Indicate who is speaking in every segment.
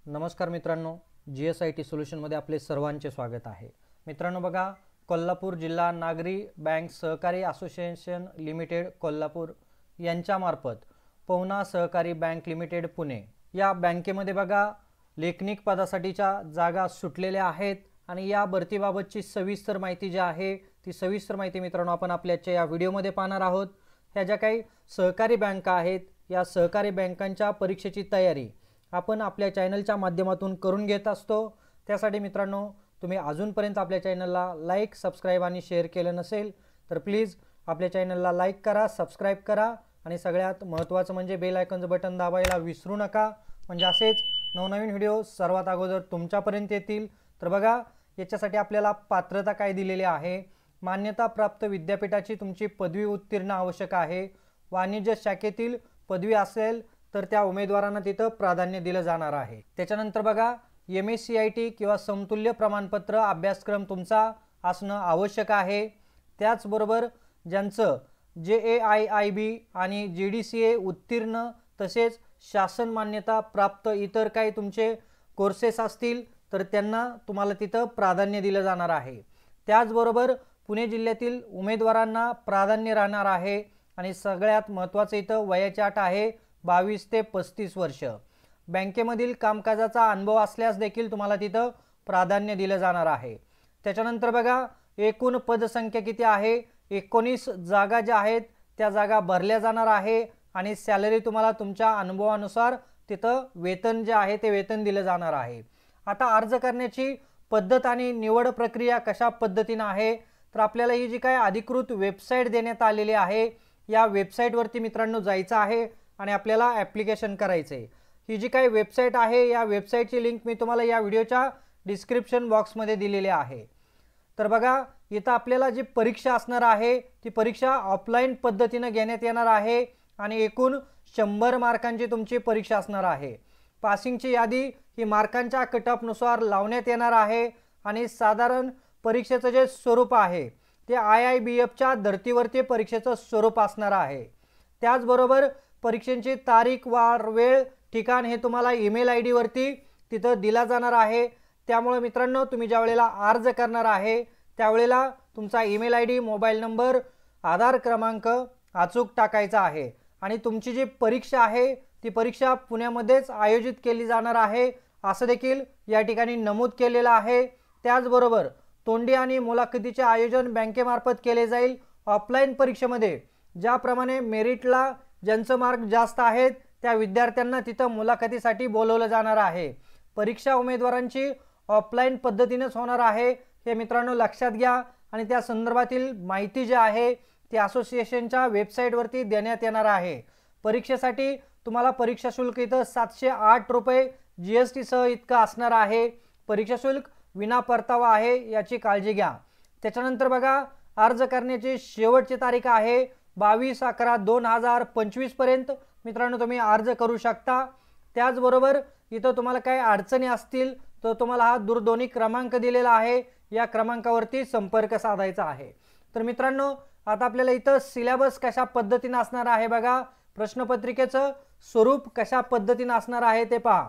Speaker 1: नमस्कार मित्रांनो, GSIT सोल्युशनमध्ये आपले सर्वांचे स्वागत आहे। मित्रांनो बघा, कोल्हापूर जिल्हा नागरी बँक सहकारी असोसिएशन लिमिटेड कोल्हापूर यांच्या मार्फत पवना सहकारी बँक लिमिटेड पुणे या बँकेमध्ये बघा लेखनिक पदासाठीच्या जागा सुटलेल्या आहेत आणि या भरतीबाबतची सविस्तर माहिती जी आहे ती सविस्तर माहिती मित्रांनो आपण आपल्याच्या या व्हिडिओमध्ये पाहणार आहोत। ह्या ज्या काही सहकारी बँका आहेत या सहकारी बँकांच्या परीक्षेची तयारी आपण आपल्या चॅनलच्या माध्यमातून करून घेत असतो। त्यासाठी मित्रांनो तुम्ही अजूनपर्यंत आपल्या चॅनलला लाईक, सबस्क्राइब आणि शेअर केलं नसेल तर प्लीज आपल्या चॅनलला लाईक करा, सबस्क्राइब करा आणि सगळ्यात महत्त्वाचं म्हणजे बेल आयकॉनचं बटन दाबायला विसरू नका, म्हणजे असेच नवनवीन व्हिडिओ सर्वात अगोदर तुमच्यापर्यंत येतील। तर बघा, याच्यासाठी आपल्याला पात्रता काय दिलेली आहे। मान्यता प्राप्त विद्यापीठाची तुमची पदवी उत्तीर्ण आवश्यक आहे। वाणिज्य शाखेतील पदवी असेल तर त्या उमेदवारांना तिथं प्राधान्य दिलं जाणार आहे। त्याच्यानंतर बघा, MSCIT किंवा समतुल्य प्रमाणपत्र अभ्यासक्रम तुमचा असणं आवश्यक आहे। त्याचबरोबर ज्यांचं JAIIB आणि GDCA उत्तीर्ण तसेच शासन मान्यता प्राप्त इतर काही तुमचे कोर्सेस असतील तर त्यांना तुम्हाला तिथं प्राधान्य दिलं जाणार आहे। त्याचबरोबर पुणे जिल्ह्यातील उमेदवारांना प्राधान्य राहणार आहे आणि सगळ्यात महत्त्वाचं इथं वयाची अट आहे 22 ते 35 वर्ष। बँकेमधील कामकाजाचा अनुभव असल्यास देखील तुम्हाला तिथं प्राधान्य दिलं जाणार आहे। त्याच्यानंतर बघा, एकूण पदसंख्या किती आहे? 19 जागा ज्या आहेत त्या जागा भरल्या जाणार आहे आणि सॅलरी तुम्हाला तुमच्या अनुभवानुसार तिथं वेतन जे आहे ते वेतन दिलं जाणार आहे। आता अर्ज करण्याची पद्धत आणि निवड प्रक्रिया कशा पद्धतीने आहे तर आपल्याला ही जी काय अधिकृत वेबसाईट देण्यात आलेली आहे या वेबसाईटवरती मित्रांनो जायचं आहे आणि आपल्याला ॲप्लिकेशन करायचं आहे। ही जी काही वेबसाईट आहे या वेबसाईटची लिंक मी तुम्हाला या व्हिडिओच्या डिस्क्रिप्शन बॉक्समध्ये दिलेली आहे। तर बघा, इथं आपल्याला जी परीक्षा असणार आहे ती परीक्षा ऑफलाईन पद्धतीने घेण्यात येणार आहे आणि एकूण 100 मार्कांची तुमची परीक्षा असणार आहे। पासिंगची यादी ही मार्कांच्या कटऑफनुसार लावण्यात येणार आहे आणि साधारण परीक्षेचं जे स्वरूप आहे ते IIBFच्या धर्तीवरती परीक्षेचं स्वरूप असणार आहे। त्याचबरोबर परीक्षेची तारीख, वार, वेळ, ठिकाण हे तुम्हाला ईमेल ID वरती तिथं दिला जाणार आहे। त्यामुळे मित्रांनो तुम्ही ज्या वेळेला अर्ज करणार आहे त्यावेळेला तुमचा ईमेल ID, मोबाईल नंबर, आधार क्रमांक अचूक टाकायचा आहे आणि तुमची जी परीक्षा आहे ती परीक्षा पुण्यामध्येच आयोजित केली जाणार आहे असं देखील या ठिकाणी नमूद केलेलं आहे। त्याचबरोबर तोंडी आणि मुलाखतीचे आयोजन बँकेमार्फत केले जाईल। ऑफलाईन परीक्षेमध्ये ज्याप्रमाणे मेरिटला ज्यांचं मार्क जास्त आहेत त्या विद्यार्थ्यांना तिथं मुलाखतीसाठी बोलवलं जाणार आहे। परीक्षा उमेदवारांची ऑफलाईन पद्धतीनेच होणार आहे हे मित्रांनो लक्षात घ्या आणि त्या संदर्भातील माहिती जी आहे ती असोसिएशनच्या वेबसाईटवरती देण्यात येणार आहे। परीक्षेसाठी तुम्हाला परीक्षा शुल्क इथं 708 रुपये GST सह इतकं असणार आहे। परीक्षा शुल्क विना परतावा आहे याची काळजी घ्या। त्याच्यानंतर बघा, अर्ज करण्याची शेवटची तारीख आहे 22/11/2025 पर्यंत मित्रांनो तुम्ही अर्ज करू शकता। त्याचबरोबर इथं तुम्हाला काही अडचणी असतील तर तुम्हाला हा दूरध्वनी क्रमांक दिलेला आहे, या क्रमांकावरती संपर्क साधायचा आहे। तर मित्रांनो आता आपल्याला इथं सिलेबस कशा पद्धतीने असणार आहे बघा, प्रश्नपत्रिकेचं स्वरूप कशा पद्धतीने असणार आहे ते पहा।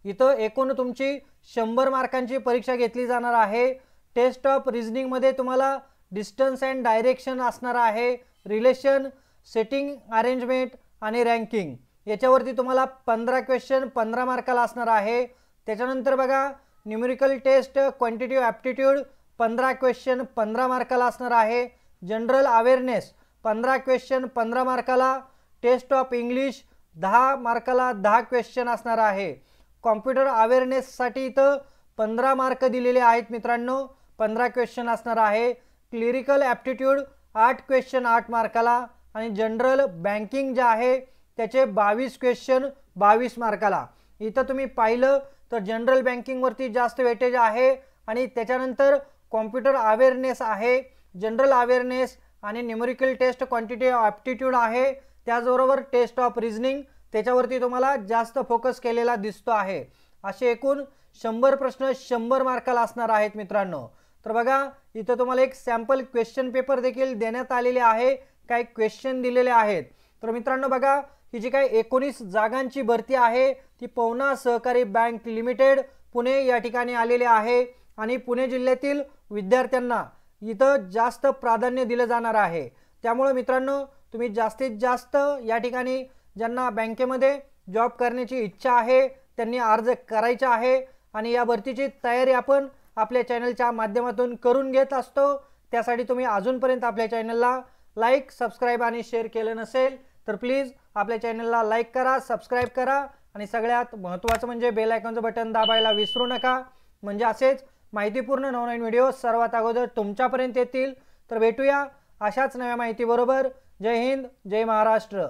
Speaker 1: इथं एकूण तुमची 100 मार्कांची परीक्षा घेतली जाणार आहे। टेस्ट ऑफ रिझनिंग मध्ये तुम्हाला डिस्टन्स अँड डायरेक्शन असणार आहे, रिलेशन, सेटिंग अरेंजमेंट आणि रँकिंग याच्यावरती तुम्हाला 15 क्वेश्चन 15 मार्काला असणार आहे। त्याच्यानंतर बघा, numerical test quantitative aptitude 15 question 15 मार्काला असणार आहे। जनरल अवेअरनेस 15 क्वेश्चन 15 मार्काला। टेस्ट ऑफ इंग्लिश 10 मार्काला 10 क्वेश्चन असणार आहे। कॉम्प्युटर अवेअरनेससाठी इथं 15 मार्क दिलेले आहेत मित्रांनो, 15 क्वेश्चन असणार आहे। क्लिरिकल ॲप्टिट्यूड 8 क्वेश्चन 8 मार्काला आणि जनरल बँकिंग जे आहे त्याचे 22 क्वेश्चन 22 मार्काला। इथं तुम्ही पाहिलं तर जनरल बँकिंगवरती जास्त वेटेज आहे आणि त्याच्यानंतर कॉम्प्युटर अवेअरनेस आहे, जनरल अवेअरनेस आणि न्यूमेरिकल टेस्ट क्वांटिटेटिव्ह ॲप्टिट्यूड आहे। त्याचबरोबर टेस्ट ऑफ रिझनिंग त्याच्यावरती तुम्हाला जास्त फोकस केलेला दिसतो आहे। असे एकूण 100 प्रश्न 100 मार्काला असणार आहेत मित्रांनो। तर बघा, इथं तुम्हाला एक सॅम्पल क्वेश्चन पेपर देखील देण्यात आलेले आहे, काही क्वेश्चन दिलेले आहेत। तर मित्रांनो बघा, ही जी काही 19 जागांची भरती आहे ती पवना सहकारी बँक लिमिटेड पुणे या ठिकाणी आलेले आहे आणि पुणे जिल्ह्यातील विद्यार्थ्यांना इथं जास्त प्राधान्य दिलं जाणार आहे। त्यामुळे मित्रांनो तुम्ही जास्तीत जास्त या ठिकाणी ज्यांना बँकेमध्ये जॉब करण्याची इच्छा आहे त्यांनी अर्ज करायचा आहे आणि या भरतीची तयारी आपण आपल्या चॅनलच्या माध्यमातून करून घेत असतो। त्यासाठी तुम्ही अजूनपर्यंत आपल्या चॅनलला लाईक, सबस्क्राइब आणि शेअर केलं नसेल तर प्लीज आपल्या चॅनलला लाईक करा, सबस्क्राइब करा आणि सगळ्यात महत्त्वाचं म्हणजे बेल आयकॉनचं बटन दाबायला विसरू नका, म्हणजे असेच माहितीपूर्ण नवनवीन व्हिडिओ सर्वात अगोदर तुमच्यापर्यंत येतील। तर भेटूया अशाच नव्या माहिती बरोबर। जय हिंद, जय महाराष्ट्र।